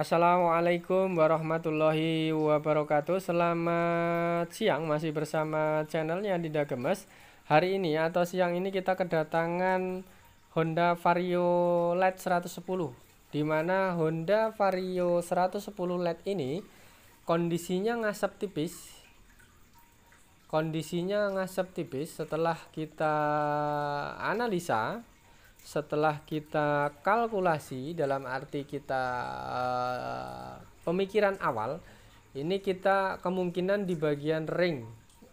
Assalamualaikum warahmatullahi wabarakatuh. Selamat siang, masih bersama channelnya Dinda Gemes. Hari ini atau siang ini kita kedatangan Honda Vario LED 110, di mana Honda Vario 110 LED ini kondisinya ngasep tipis. Setelah kita analisa, setelah kita kalkulasi, dalam arti kita pemikiran awal, ini kita kemungkinan di bagian ring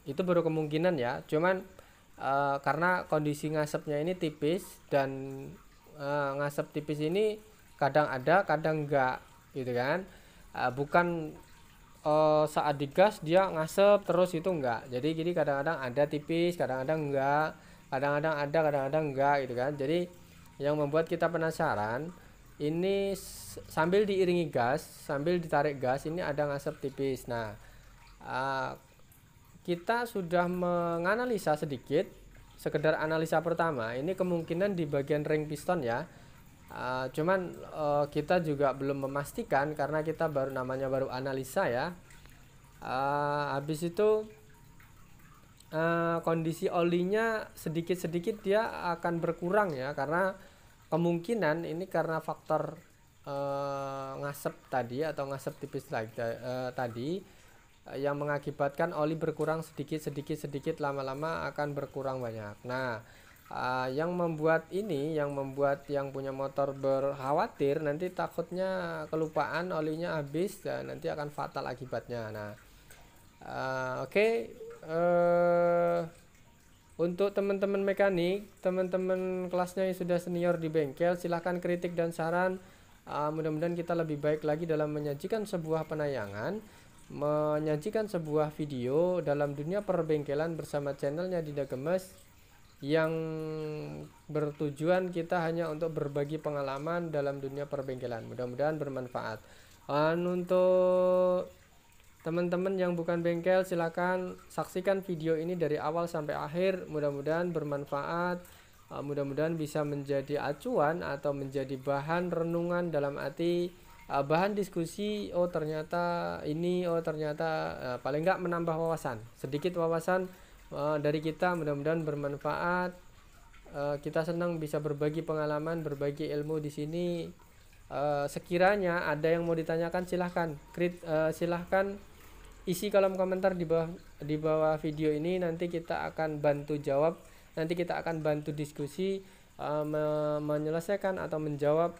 itu baru kemungkinan ya, cuman karena kondisi ngasepnya ini tipis dan ngasep tipis ini kadang ada kadang enggak gitu kan. Bukan saat digas dia ngasep terus, itu enggak. Jadi kadang-kadang ada tipis, kadang-kadang enggak, kadang-kadang ada kadang-kadang enggak gitu kan. Jadi yang membuat kita penasaran ini sambil diiringi gas, sambil ditarik gas, ini ada ngasep tipis. Nah, kita sudah menganalisa sedikit, sekedar analisa pertama. Ini kemungkinan di bagian ring piston ya. Cuman kita juga belum memastikan karena kita baru analisa ya. Habis itu kondisi olinya sedikit-sedikit dia akan berkurang ya, karena kemungkinan ini karena faktor ngasep tadi atau ngasep tipis tadi yang mengakibatkan oli berkurang sedikit lama-lama akan berkurang banyak. Nah, yang membuat yang punya motor berkhawatir nanti takutnya kelupaan olinya habis dan nanti akan fatal akibatnya. Nah, oke. Untuk teman-teman mekanik, teman-teman kelasnya yang sudah senior di bengkel, silahkan kritik dan saran. Mudah-mudahan kita lebih baik lagi dalam menyajikan sebuah penayangan, menyajikan sebuah video dalam dunia perbengkelan bersama channelnya Dinda Gemes, yang bertujuan kita hanya untuk berbagi pengalaman dalam dunia perbengkelan. Mudah-mudahan bermanfaat. Untuk teman-teman yang bukan bengkel, silakan saksikan video ini dari awal sampai akhir. Mudah-mudahan bermanfaat, mudah-mudahan bisa menjadi acuan atau menjadi bahan renungan, dalam arti bahan diskusi. Oh ternyata ini, oh ternyata paling enggak menambah wawasan, sedikit wawasan dari kita. Mudah-mudahan bermanfaat. Kita senang bisa berbagi pengalaman, berbagi ilmu di sini. Sekiranya ada yang mau ditanyakan, silahkan isi kolom komentar di bawah video ini. Nanti kita akan bantu jawab, nanti kita akan bantu diskusi, menyelesaikan atau menjawab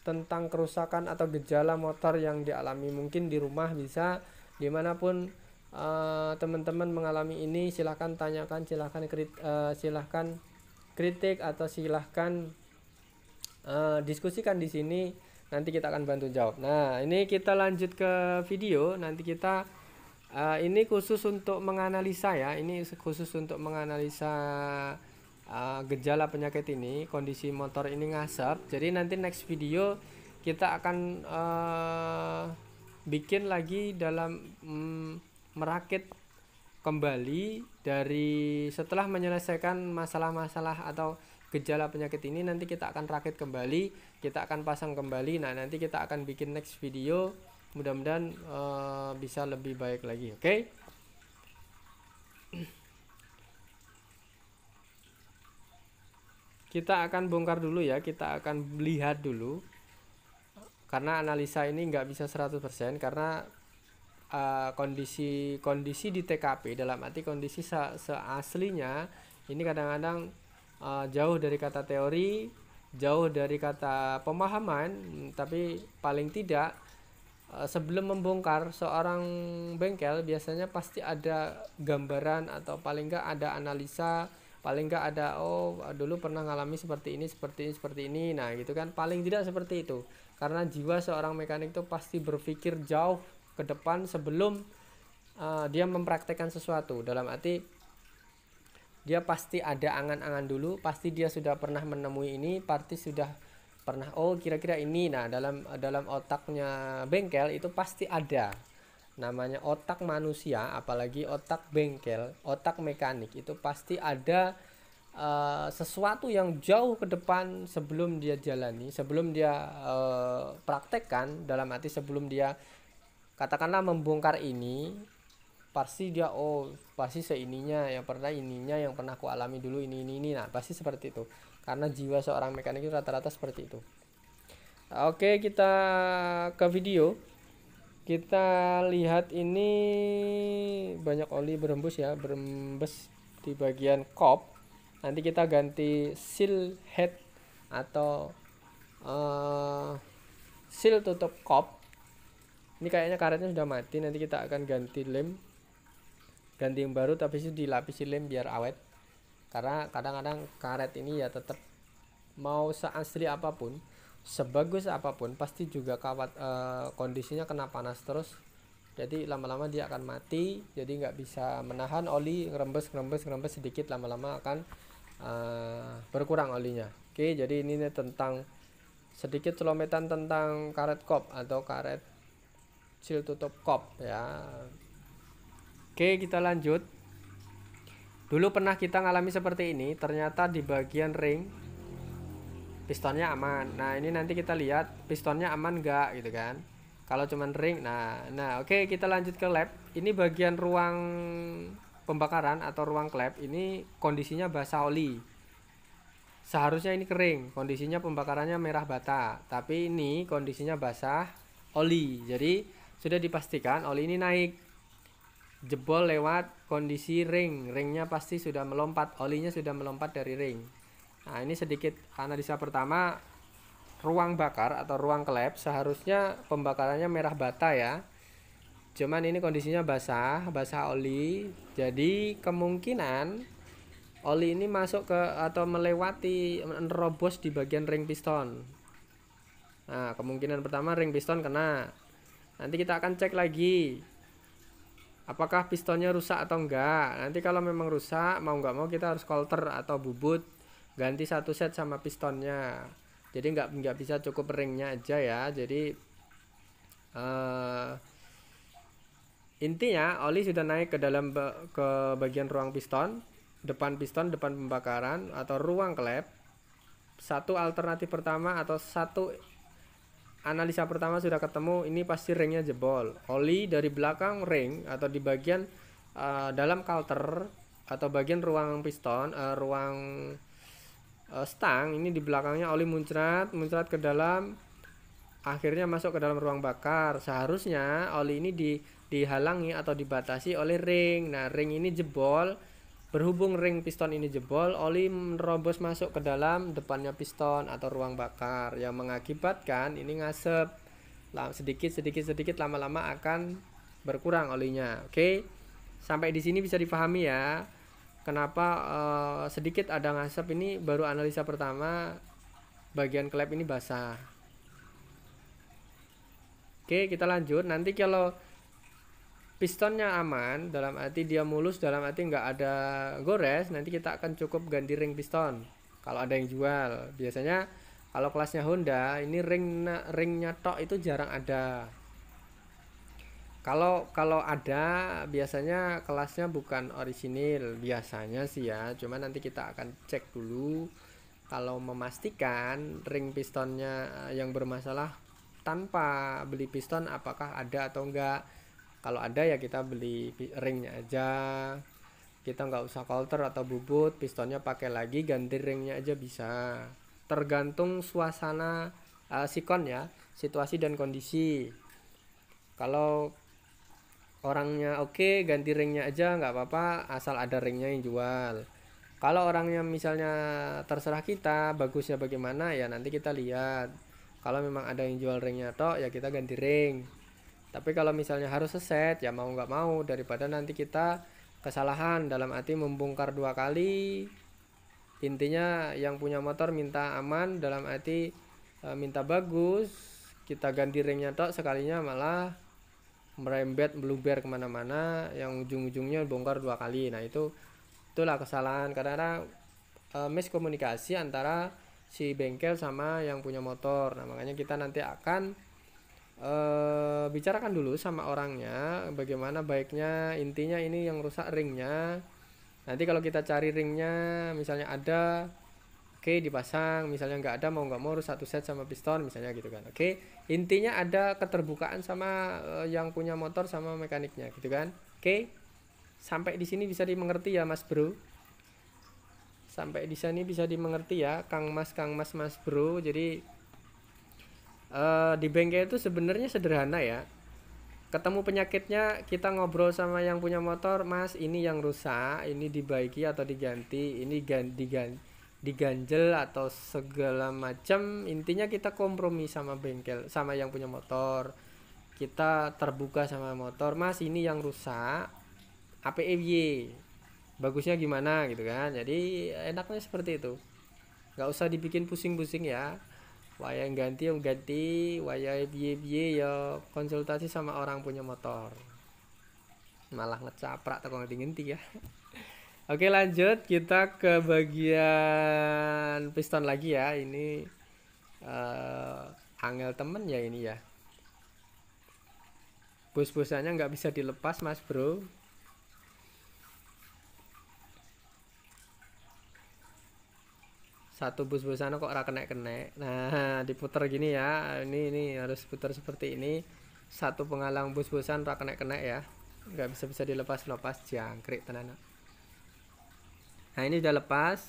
tentang kerusakan atau gejala motor yang dialami. Mungkin di rumah, bisa dimanapun teman-teman mengalami ini, silahkan tanyakan, silahkan kritik atau silahkan diskusikan di sini. Nanti kita akan bantu jawab. Nah, ini kita lanjut ke video. Nanti kita ini khusus untuk menganalisa ya. Ini khusus untuk menganalisa gejala penyakit ini, kondisi motor ini ngasap. Jadi nanti next video kita akan bikin lagi dalam merakit kembali dari setelah menyelesaikan masalah-masalah atau gejala penyakit ini. Nanti kita akan rakit kembali, kita akan pasang kembali. Nah, nanti kita akan bikin next video, mudah-mudahan bisa lebih baik lagi. Oke. Kita akan bongkar dulu ya, kita akan lihat dulu, karena analisa ini nggak bisa 100% karena kondisi di TKP, dalam arti kondisi seaslinya ini kadang-kadang jauh dari kata teori, jauh dari kata pemahaman. Tapi paling tidak sebelum membongkar seorang bengkel biasanya pasti ada gambaran atau paling enggak ada analisa, paling enggak ada dulu pernah ngalami seperti ini. Nah gitu kan, paling tidak seperti itu. Karena jiwa seorang mekanik itu pasti berpikir jauh ke depan sebelum dia mempraktekkan sesuatu. Dalam arti dia pasti ada angan-angan dulu, pasti dia sudah pernah menemui ini, pasti sudah pernah kira-kira ini. Nah, dalam otaknya bengkel itu pasti ada namanya otak manusia, apalagi otak bengkel, otak mekanik itu pasti ada sesuatu yang jauh ke depan sebelum dia jalani, sebelum dia praktekkan, dalam arti sebelum dia katakanlah membongkar ini, pasti dia pasti seininya yang pernah aku alami dulu ini. Nah, pasti seperti itu. Karena jiwa seorang mekanik itu rata-rata seperti itu. Oke, kita ke video. Kita lihat ini banyak oli berembus ya, berembes di bagian kop. Nanti kita ganti seal head atau seal tutup kop. Ini kayaknya karetnya sudah mati, nanti kita akan ganti lem, ganti yang baru, tapi itu dilapisi lem biar awet. Karena kadang-kadang karet ini ya tetap mau seasli apapun, sebagus apapun, pasti juga kondisinya kena panas terus, jadi lama-lama dia akan mati, jadi nggak bisa menahan oli, ngerembes sedikit, lama-lama akan berkurang olinya. Oke, jadi ini tentang sedikit celometan tentang karet kop atau karet seal tutup kop ya. Oke, kita lanjut. Dulu pernah kita ngalami seperti ini, ternyata di bagian ring pistonnya aman. Nah, ini nanti kita lihat pistonnya aman enggak gitu kan. Kalau cuman ring, nah oke, kita lanjut ke lab. Ini bagian ruang pembakaran atau ruang klep, ini kondisinya basah oli. Seharusnya ini kering, kondisinya pembakarannya merah bata, tapi ini kondisinya basah oli. Jadi sudah dipastikan oli ini naik, jebol lewat kondisi ringnya pasti sudah melompat, olinya sudah melompat dari ring. Nah, ini sedikit analisa pertama. Ruang bakar atau ruang klep seharusnya pembakarannya merah bata ya, cuman ini kondisinya basah oli. Jadi kemungkinan oli ini masuk ke atau melewati, menerobos di bagian ring piston. Nah, kemungkinan pertama ring piston kena. Nanti kita akan cek lagi apakah pistonnya rusak atau enggak. Nanti kalau memang rusak, mau nggak mau kita harus kolter atau bubut, ganti satu set sama pistonnya. Jadi nggak bisa cukup ringnya aja ya. Jadi intinya oli sudah naik ke dalam ke bagian ruang piston, depan pembakaran atau ruang klep. Satu alternatif pertama atau satu analisa pertama sudah ketemu, ini pasti ringnya jebol. Oli dari belakang ring atau di bagian dalam coulter atau bagian ruang piston, ruang stang, ini di belakangnya oli muncrat ke dalam, akhirnya masuk ke dalam ruang bakar. Seharusnya oli ini dihalangi atau dibatasi oleh ring. Nah, ring ini jebol, berhubung ring piston ini jebol, oli menerobos masuk ke dalam depannya piston atau ruang bakar, yang mengakibatkan ini ngasep sedikit, lama-lama akan berkurang olinya. Oke, sampai di sini bisa dipahami ya kenapa sedikit ada ngasep. Ini baru analisa pertama, bagian klep ini basah. Oke, kita lanjut. Nanti kalau pistonnya aman, dalam arti dia mulus, dalam arti nggak ada gores, nanti kita akan cukup ganti ring piston kalau ada yang jual. Biasanya kalau kelasnya Honda, ini ringnya tok itu jarang ada. Kalau ada, biasanya kelasnya bukan orisinil biasanya sih ya. Cuma nanti kita akan cek dulu kalau memastikan ring pistonnya yang bermasalah tanpa beli piston apakah ada atau enggak. Kalau ada ya kita beli ringnya aja, kita nggak usah coulter atau bubut, pistonnya pakai lagi, ganti ringnya aja bisa. Tergantung suasana sikon ya, situasi dan kondisi. Kalau orangnya oke, ganti ringnya aja nggak apa-apa, asal ada ringnya yang jual. Kalau orangnya misalnya terserah kita bagusnya bagaimana, ya nanti kita lihat. Kalau memang ada yang jual ringnya tok, ya kita ganti ring. Tapi kalau misalnya harus seset, ya mau nggak mau, daripada nanti kita kesalahan dalam arti membongkar 2 kali. Intinya yang punya motor minta aman, dalam arti minta bagus, kita ganti ringnya tok, sekalinya malah merembet meluber kemana-mana, yang ujung-ujungnya bongkar 2 kali. Nah, itulah kesalahan, karena miskomunikasi antara si bengkel sama yang punya motor. Nah, makanya kita nanti akan bicarakan dulu sama orangnya bagaimana baiknya. Intinya ini yang rusak ringnya, Nanti kalau kita cari ringnya, misalnya ada, oke dipasang, misalnya nggak ada, mau nggak mau harus satu set sama piston misalnya gitu kan. Oke, intinya ada keterbukaan sama yang punya motor sama mekaniknya gitu kan. Oke, sampai di sini bisa dimengerti ya Mas Bro. Sampai di sini bisa dimengerti ya Kang Mas Mas Bro. Jadi di bengkel itu sebenarnya sederhana ya. Ketemu penyakitnya, kita ngobrol sama yang punya motor, Mas ini yang rusak, ini dibaiki atau diganti, ini diganjel atau segala macam. Intinya kita kompromi sama bengkel, sama yang punya motor. Kita terbuka sama motor, Mas ini yang rusak, APEY bagusnya gimana gitu kan. Jadi enaknya seperti itu, nggak usah dibikin pusing-pusing ya. Waya yang ganti, waya biye ya konsultasi sama orang punya motor. Malah ngecaprak teko ngerti ya. Oke, lanjut kita ke bagian piston lagi ya. Ini angel temen ya ini ya. Bus-busannya nggak bisa dilepas Mas Bro. Satu bus-busana kok ora kena-kena. Nah, diputer gini ya. Ini harus putar seperti ini. Satu penghalang bus-busan ora kena-kena ya. Nggak bisa dilepas-lepas, jangkrik tenan. Nah, ini udah lepas.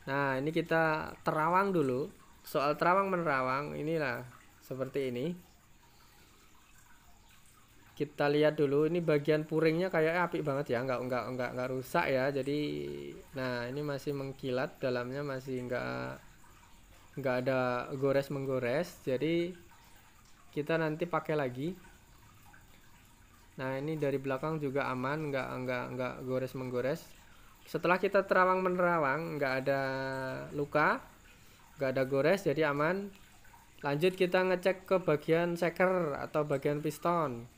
Nah, ini kita terawang dulu. Soal terawang menerawang inilah seperti ini. Kita lihat dulu, ini bagian puringnya kayak apik banget ya, nggak rusak ya. Jadi nah ini masih mengkilat, dalamnya masih nggak ada gores menggores. Jadi kita nanti pakai lagi. Nah ini dari belakang juga aman, nggak gores menggores. Setelah kita terawang menerawang, nggak ada luka, nggak ada gores, jadi aman. Lanjut kita ngecek ke bagian seker atau bagian piston.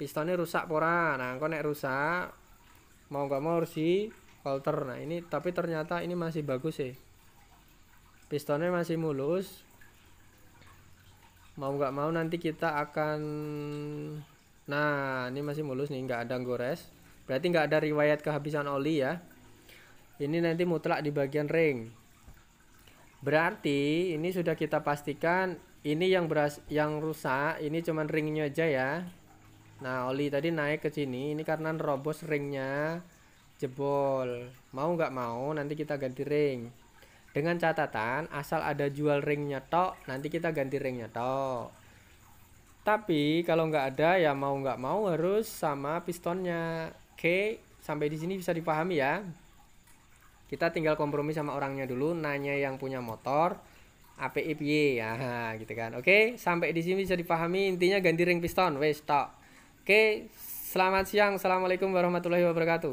Pistonnya rusak pora. Nah kok nek rusak mau nggak mau harus di alter. Nah ini tapi ternyata ini masih bagus sih, pistonnya masih mulus. Mau nggak mau nanti kita akan, nah ini masih mulus nih, nggak ada gores, berarti nggak ada riwayat kehabisan oli ya. Ini nanti mutlak di bagian ring, berarti ini sudah kita pastikan ini yang rusak ini cuman ringnya aja ya. Nah oli tadi naik ke sini, ini karena nerobos ringnya jebol. Mau nggak mau nanti kita ganti ring. Dengan catatan asal ada jual ringnya tok, nanti kita ganti ringnya tok. Tapi kalau nggak ada ya mau nggak mau harus sama pistonnya. Oke, sampai di sini bisa dipahami ya. Kita tinggal kompromi sama orangnya dulu, nanya yang punya motor, API ya gitu kan. Oke, sampai di sini bisa dipahami, intinya ganti ring piston, wes tok. Oke, selamat siang. Assalamualaikum warahmatullahi wabarakatuh.